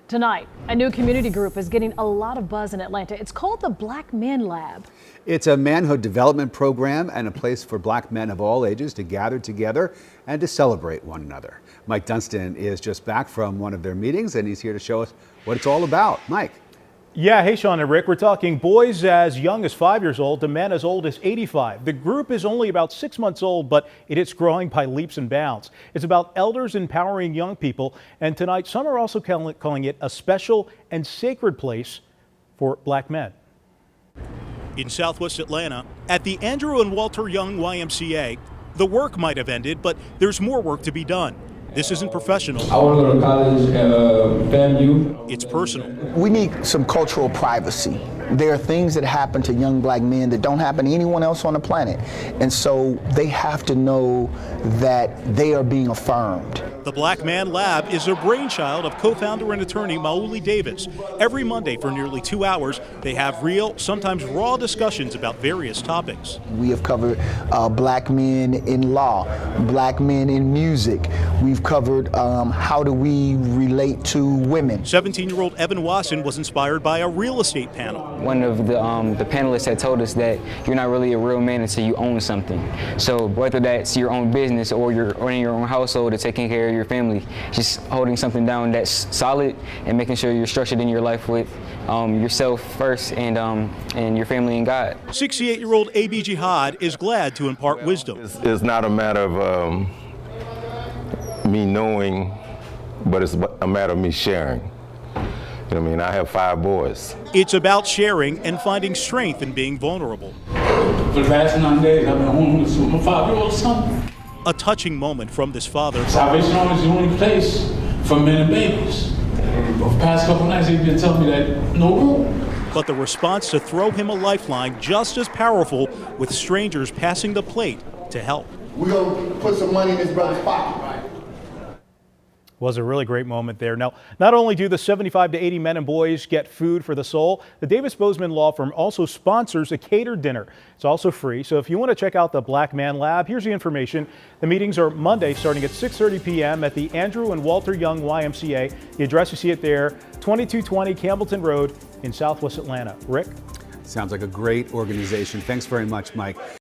Tonight, a new community group is getting a lot of buzz in Atlanta. It's called the Black Men Lab. It's a manhood development program and a place for black men of all ages to gather together and to celebrate one another. Mike Dunston is just back from one of their meetings and he's here to show us what it's all about. Mike. Yeah, hey Sean and Rick, we're talking boys as young as 5 years old to men as old as 85. The group is only about 6 months old, but it is growing by leaps and bounds. It's about elders empowering young people, and tonight some are also calling it a special and sacred place for black men. In Southwest Atlanta, at the Andrew and Walter Young YMCA, the work might have ended, but there's more work to be done. This isn't professional. I want to go to college, FAMU. It's personal. We need some cultural privacy. There are things that happen to young black men that don't happen to anyone else on the planet. And so they have to know that they are being affirmed. The Black Man Lab is a brainchild of co-founder and attorney Mauli Davis. Every Monday for nearly 2 hours, they have real, sometimes raw discussions about various topics. We have covered black men in law, black men in music. We've covered how do we relate to women. 17-year-old Evan Wasson was inspired by a real estate panel. One of the panelists had told us that you're not really a real man until you own something. So whether that's your own business or in your own household or taking care of your family, just holding something down that's solid and making sure you're structured in your life with yourself first and your family and God. 68-year-old A.B. Jihad is glad to impart wisdom. It's not a matter of me knowing, but it's a matter of me sharing. You know what I mean? I have 5 boys. It's about sharing and finding strength in being vulnerable. For the past 9 days, I've been homeless with my 5-year-old son. A touching moment from this father. Salvation Army is the only place for men and babies. For the past couple nights, he's been telling me that no room. But the response to throw him a lifeline just as powerful, with strangers passing the plate to help. We're going to put some money in his brother's pocket. Was a really great moment there. Now, not only do the 75 to 80 men and boys get food for the soul, the Davis Bozeman law firm also sponsors a catered dinner. It's also free, so if you want to check out the Black Man Lab, here's the information. The meetings are Monday starting at 6:30 p.m. at the Andrew and Walter Young YMCA. The address, you see it there, 2220 Campbellton Road in Southwest Atlanta. Rick? Sounds like a great organization. Thanks very much, Mike.